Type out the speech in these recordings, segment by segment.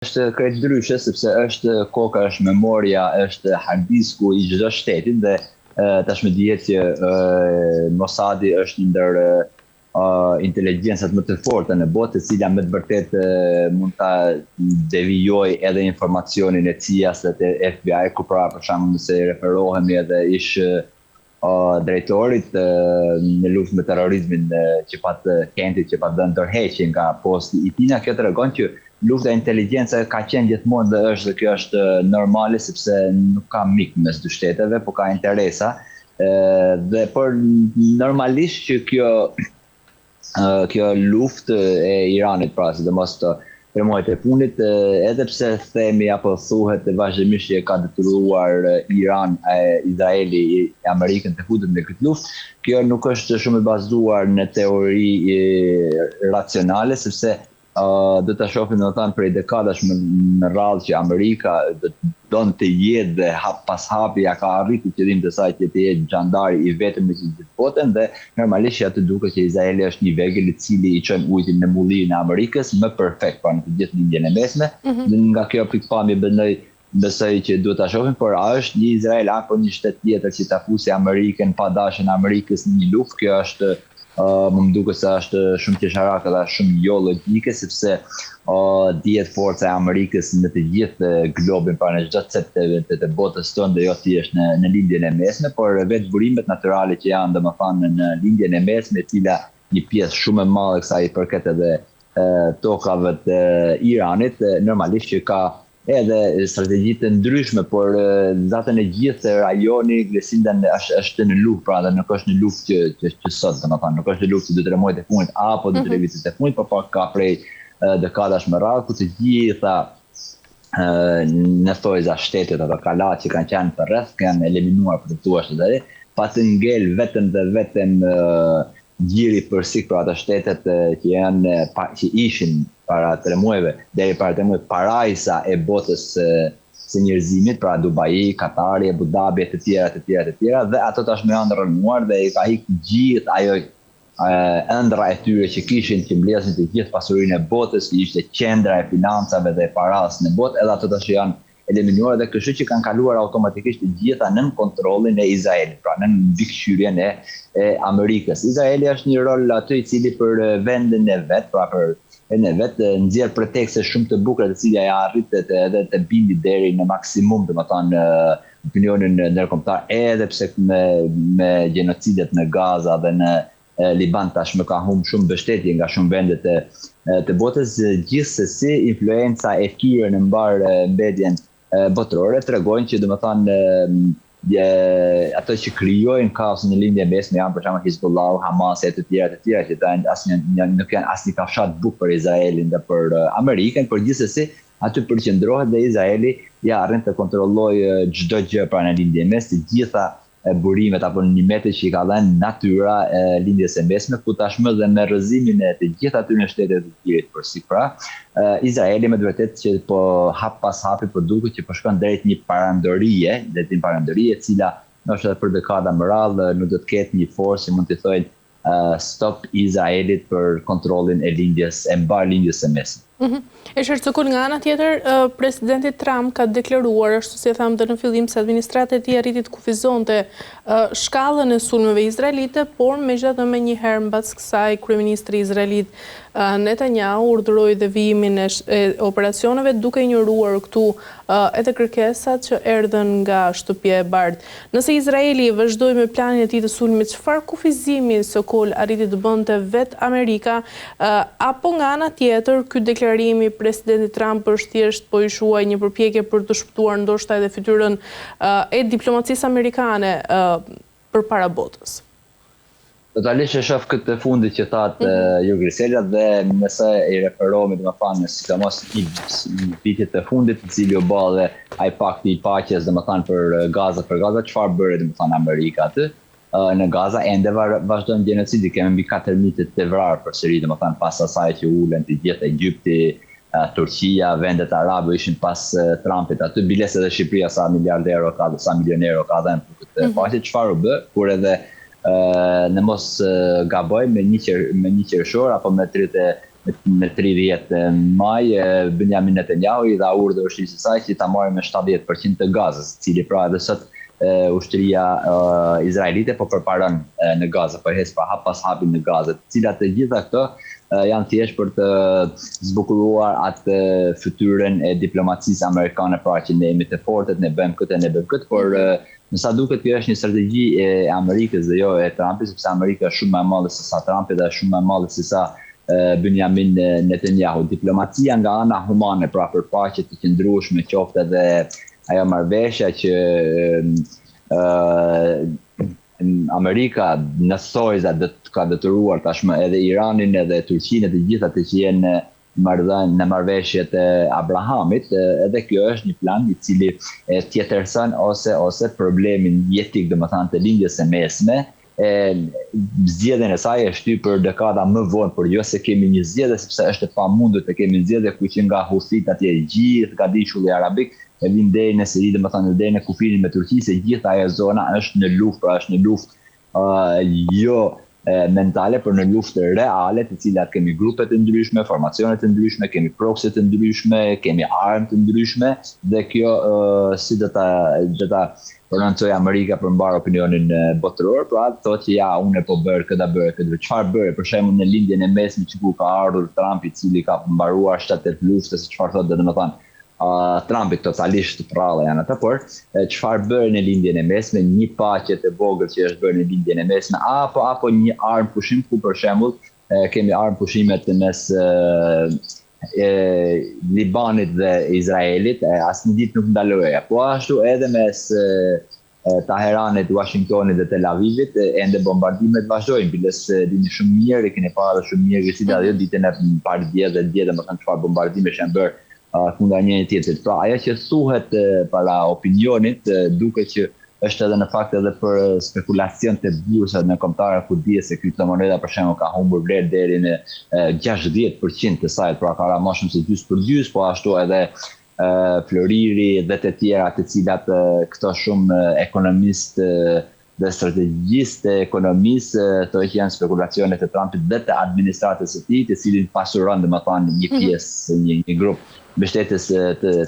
Është krejt ndryshe sepse është koka, është memoria, është hardisku i çdo shteti dhe tashmë dihet që Mossadi është një ndër inteligjencat më të forta në botë, e cila me të vërtetë mund ta devijojë edhe informacionin e CIA-s dhe të FBI, ku pra për shembull nëse referohemi edhe ish drejtorit në luftë me terrorizmin që pat Kentit, që pat dhënë tërheqje nga posti i tij, kjo tregon që lufta e inteligjencës ka qenë gjithmonë dhe kjo është normale sepse nuk ka mik mes dy shteteve, por ka interesa. Dhe por normalisht që kjo luftë e Iranit, pra sidomos për muajt e funit, edhe pse themi apo thuhet vazhdimisht që ka detyruar Iran, Izraeli, Amerikën të futen në këtë luftë, kjo nuk është shumë e bazuar në teori racionale, sepse do të shohim domethënë prej dekadash me radhë që Amerika don të jetë dhe pas hapi ja ka arritur qëllimin e saj që të jetë xhandari i vetëm në gjithë botën, dhe normalisht atë duket që Izraeli është një vegël i cili i çon ujin në mullirin e Amerikës më perfekt pra në të gjithë lindjen e mesme. Dhe nga kjo pikpamje besoj që duhet ta shohim, por a është një Izrael apo një shtet tjetër që ta fusë Amerikën pa dashjen e Amerikës në një luftë, kjo është më duket se është shumë qesharake dhe shumë jo logjike, sepse dihet forca e Amerikës në të gjithë globin, pra në çdo cep të botës tonë, dhe jo thjesht në lindjen e mesme, por vetë burimet natyrale që janë domethënë në lindjen e mesme, e cila një pjesë shumë e madhe kësaj i përket edhe tokave të Iranit, normalisht që ka edhe strategji të ndryshme, por zatën e gjithë rajoni Glesindan është në luftë, pra dhe nuk është në luftë që sot, domethënë nuk është në luftë që 2-3 muajt e funit apo 2-3 vitet e funit, por ka prej dekadash me radhë, ku të gjitha në thojza shtetet ato kalat që kanë qenë për rreth kanë eliminuar për të thuar se pa të ngel vetëm dhe vetëm gjiri përsik për ato shtetet që ishin para 3 muajve, deri para 3 muajve parajsa e botës së njerëzimit, pra Dubai, Katari, Abu Dhabi, të tjera, dhe ato tashmë janë rënuar dhe i ka ikë gjithë ajo ëndra e tyre që kishin, që mbledhin të gjithë pasurinë e botës, që ishte qendra e financave dhe paras në botë, edhe ato tash janë eliminuar, dhe kështu që kanë kaluar automatikisht të gjitha nën kontrollin e Izraelit, pra nën mbikëqyrjen e Amerikës. Izraeli është një rol aty i cili për vendin e vet, pra për në vetë nxjerr pretekste shumë të bukura të cilat ja arritet edhe të bindi deri në maksimum, domethënë opinionin ndërkombëtar, edhe pse me gjenocidet në Gaza dhe në Liban tashmë ka humbur shumë mbështetje nga shumë vende të botës. Gjithsesi influenca e tyre në mbar mbledhjen botërore tregojnë që domethënë ato që krijojnë kaos në lindje mesme janë për shembull Hizbullah, Hamas e të tjera që nuk janë asnjë kafshat bukë për Izraelin dhe për Amerikën, por gjithsesi aty përqendrohet dhe Izraeli ja arrin të kontrollojë çdo gjë pra në lindje mes, të gjitha burimet apo nimetet që i ka dhënë natyra lindjes së mesme, ku tashmë dhe me rrëzimin e të gjitha atyre shtetet të tjera përsipër, pra Izraeli me të vërtetë që po hap pas hapi po duket që po shkon drejt një parandorie, e cila ndoshta për dekada më radh nuk do të ketë një forcë që mund të thojë stop Izraelit për kontrollin e mbar lindjes së mesme. E shërcëkur nga ana tjetër, presidenti Trump ka deklaruar, ashtu si e thamë në fillim, se administrata e tij arriti të kufizonte shkallën e sulmeve izraelite, por megjithatë më një herë mbas kësaj kryeministri izraelit Netanyahu urdhëroi devijimin e operacioneve, duke injoruar këtu edhe kërkesat që erdhën nga Shtëpia e Bardhë. Nëse Izraeli vazhdoi me planin e tij të sulmit, çfarë kufizimi sokol arriti të bënte vet Amerika, apo nga ana tjetër ky deklarimi i presidentit Trump është thjesht po i shuaj një përpjekje për të shpëtuar ndoshta edhe fytyrën e diplomacisë amerikane përpara botës? Totalisht e shoh këtë fundit që thatë ju Grisela, dhe nëse i referohemi domethënë sidomos i vitit të fundit, i cili u bë dhe ai pakti i paqes domethënë për Gaza, çfarë bëri domethënë Amerika aty? Në Gaza ende vazhdon gjenocidi, kemi mbi 4.000 të vrarë përsëri, domethënë pas asaj që ulën të gjithë Egjipti, Turqia, vendet arabe ishin pas Trumpit aty, biles edhe Shqipëria sa miliardë euro ka, sa milion euro ka dhënë për këtë paqe. Çfarë u bë kur edhe në mos gaboj me 1 qershor apo me në 30 maj, Benjamin Netanyahu i dha urdhër ushtrisë së saj që ta marrë me 70% të Gazës, cili pra edhe sot ushtria izraelite po përparon në Gazë, përhes pa hap pas hapin në Gazë, të cilat të gjitha këto janë thjesht për të zbukuruar atë fytyrën e diplomacisë amerikane, pra që ne jemi të fortet, ne bëjmë këtë, por në sa duket kjo është një strategji e Amerikës dhe jo e Trumpit, sepse Amerika është shumë më e madhe se sa Trumpi dhe shumë më e madhe se sa Benjamin Netanyahu. Diplomacia nga ana humane, pra për paqe të qëndrueshme, qoftë edhe ajo marrëveshja që Amerika në thojza ka detyruar tashmë edhe Iranin edhe Turqinë dhe gjitha të që jenë në marrëveshjet e Abrahamit, edhe kjo është një plan i cili tjetërson ose problemin jetik, domethënë të lindjes së mesme. Zgjedhjen e saj është shtyr për dekada më vonë, por jo se kemi një zgjedhje, sepse është e pamundur të kemi zgjedhje ku që nga Huthit atje gjithë ka Gadiqulli Arabik e vin deri në Siri, domethënë deri në kufirin me Turqi, se gjithë ajo zona është në luftë, pra është në luftë jo mentale, por në luftë reale, të cilat kemi grupe të ndryshme, formacione të ndryshme, kemi proxy të ndryshme, kemi armë të ndryshme, dhe kjo si do ta prononcoj Amerika për mbar opinionin botëror, pra thotë që ja unë po bërë këtë, çfarë bëre për shembull në lindjen e mesme që ku ka ardhur Trumpi, i cili ka mbaruar 7-8 lufte, se çfarë thotë domethënë Trumpi totalisht prallë janë ata, por çfarë bëre në lindjen e mesme, një paqe të vogël që është bërë në lindjen e mesme, apo një armë pushim ku për shembull kemi armë pushimet mes Libanit dhe Izraelit, asnjë ditë nuk ndaloheja. Po ashtu edhe mes Teheranit, Washingtonit dhe Tel Avivit, ende bombardimet vazhdojnë, biles dini shumë mirë, keni parë shumë mirë si ajo ditën e parë dhe më kanë çfarë bombardimesh janë bërë kundër njëri tjetrit. Pra ajo që thuhet para opinionit duket që është edhe në fakt edhe për spekulacion të bursat në kombëtare, ku dihet se kriptomoneda për shembull ka humbur vlerë deri në 60% të saj, pra ka më shumë se gjysmë për gjysmë, po ashtu edhe Floriri dhe të tjera, të cilat këto shumë ekonomistë dhe strategjisti ekonomisë, to që janë spekulacionet e Trumpit dhe të administratës së tij, të cilin pasuron domethënë një pjesë, një grup mbështetës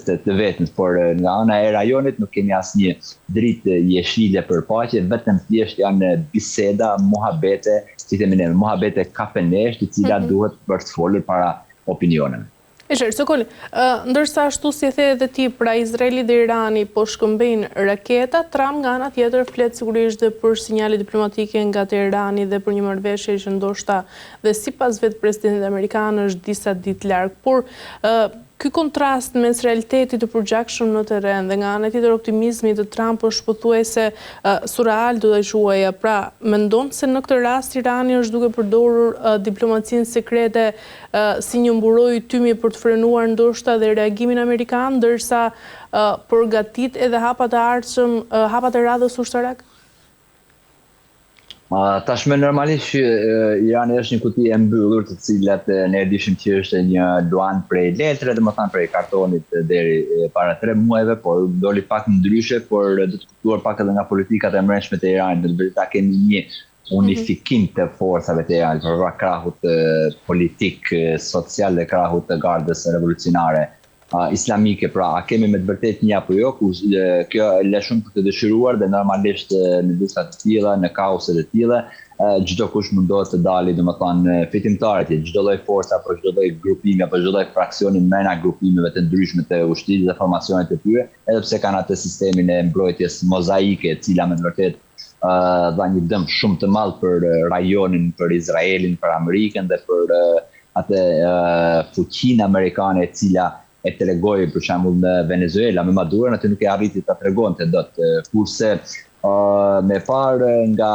të vetëm, por nga ana e rajonit nuk kemi asnjë dritë jeshile për paqe, vetëm thjesht janë biseda, muhabete, si themi ne, muhabete kafenesh, të cilat duhet për të folur para opinioneve. Sokoli, ndërsa ashtu si e the edhe ti, pra Izraeli dhe Irani po shkëmbejnë raketa, Trump nga ana tjetër flet sigurisht dhe për sinjale diplomatike nga Teherani dhe për një marrëveshje që ndoshta dhe sipas vetë presidentit amerikan është disa ditë larg, por ky kontrast mes realitetit të përgjakshëm në terren dhe nga ana tjetër optimizmi të Trump është pothuajse surreal, do ta quaja. Pra, mendon se në këtë rast Irani është duke përdorur diplomacinë sekrete si një mburojë tymi për të frenuar ndoshta dhe reagimin amerikan, ndërsa përgatit edhe hapat e ardhshëm, hapat e radhës ushtarak? Tashmë normalisht Irani është një kuti e mbyllur, të cilat ne e dishim që është një luan prej letre, domethënë prej kartonit deri para 3 muajve, por doli pak ndryshe, por do të kuptuar pak edhe nga politikat e mbrëmshme të Iranit. Në vetë kemi një unifikim të forcave të Iranit, për krahut politik, social dhe krahut të gardës revolucionare islamike. Pra, a kemi me të vërtet një apo jo, ku kjo le shumë për të dëshiruar dhe normalisht në luftat të tilla, në kaoset e tilla, çdo kush mundohet të dalë, domethënë fitimtarët, çdo lloj forca apo çdo lloj grupimi apo çdo lloj fraksioni brenda grupimeve të ndryshme të ushtrisë dhe formacionet të tyre, edhe pse kanë atë sistemin e mbrojtjes mozaike, e cila me të vërtet dha një dëm shumë të madh për rajonin, për Izraelin, për Amerikën dhe për atë fuqinë amerikane, e cila e tregoi për shembull në Venezuela me Maduro, atë nuk e arriti ta tregonte dot, kurse me parë nga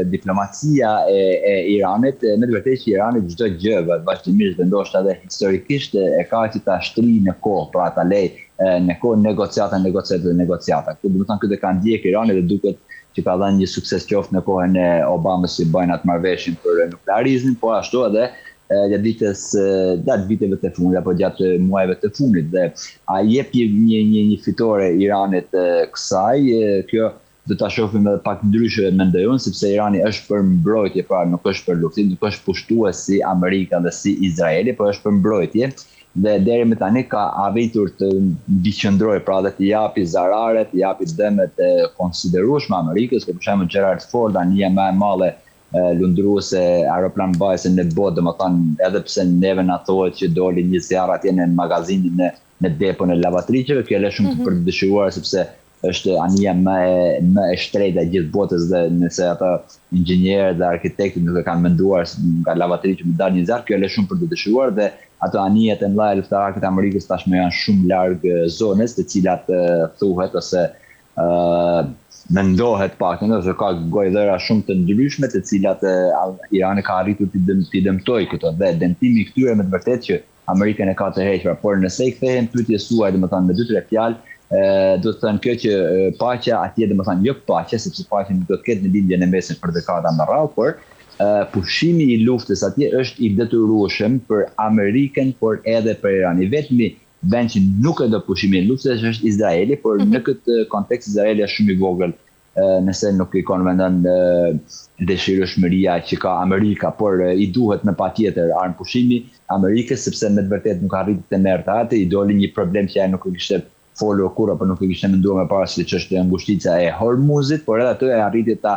diplomacia e Iranit, me të vërtetë që Irani çdo gjë vazhdimisht dhe ndoshta edhe historikisht e ka që ta shtrijë në kohë, pra ta lej në kohë negociata. Këtë do të thonë këtë ka ndjek Irani dhe duket që ka dhënë një sukses qoftë në kohën e Obamës që bën atë marrëveshjen për nuklearizmin, po ashtu edhe gjatë viteve të fundit apo gjatë muajve të fundit, dhe a jep një fitore Iranit kësaj, kjo do ta shohim edhe pak ndryshe mendoj unë, sepse Irani është për mbrojtje, pra nuk është për luftim, nuk është pushtues si Amerika dhe si Izraeli, por është për mbrojtje. Dhe deri më tani ka arritur të mbiqëndrojë, pra dhe të japi zarare, të japi dëme të konsiderueshme Amerikës, për shembull Gerald Ford, anija më e madhe lundruese aeroplan mbajtëse në botë, domethënë edhe pse neve na thuhet që doli një zjarr atje në magazinin në depon e lavatriçeve, kjo është shumë për të dëshiruar sepse është anija më e shtrenjtë e gjithë botës dhe nëse ata inxhinierët dhe arkitektët nuk e kanë menduar nga lavatriçe më dalë një zjarr, kjo është shumë për të dëshiruar dhe ato anijet e mëdha luftarake të Amerikës tashmë janë shumë larg zonës të cilat thuhet ose mendohet paktën ose ka gojdhëra shumë të ndryshme të cilat Irani ka arritur t'i dëmtojë këto dhe dëmtimi këtyre me të vërtetë që Amerikën e ka të hequra, por nëse i kthehen pyetjes suaj, domethënë me 2-3 fjalë, do të thënë kjo që paqja atje, domethënë jo paqja, sepse paqja nuk do të ketë në lindjen e mesme për dekada me radhë, por pushimi i luftës atje është i detyrueshëm për Amerikën, por edhe për Iranin. Vetëmi vend që nuk e do pushimin e luftës është Izraeli, por në këtë kontekst Izraeli është shumë i vogël nëse nuk i konvendon dëshirëshmëria që ka Amerika, por i duhet me patjetër armë pushimi Amerikës, sepse me të vërtetë nuk arriti të merrte atë, i doli një problem që ai nuk e kishte folur kur apo nuk e kishte menduar më parë, siç është ngushtica e Hormuzit, por edhe atë e arriti ta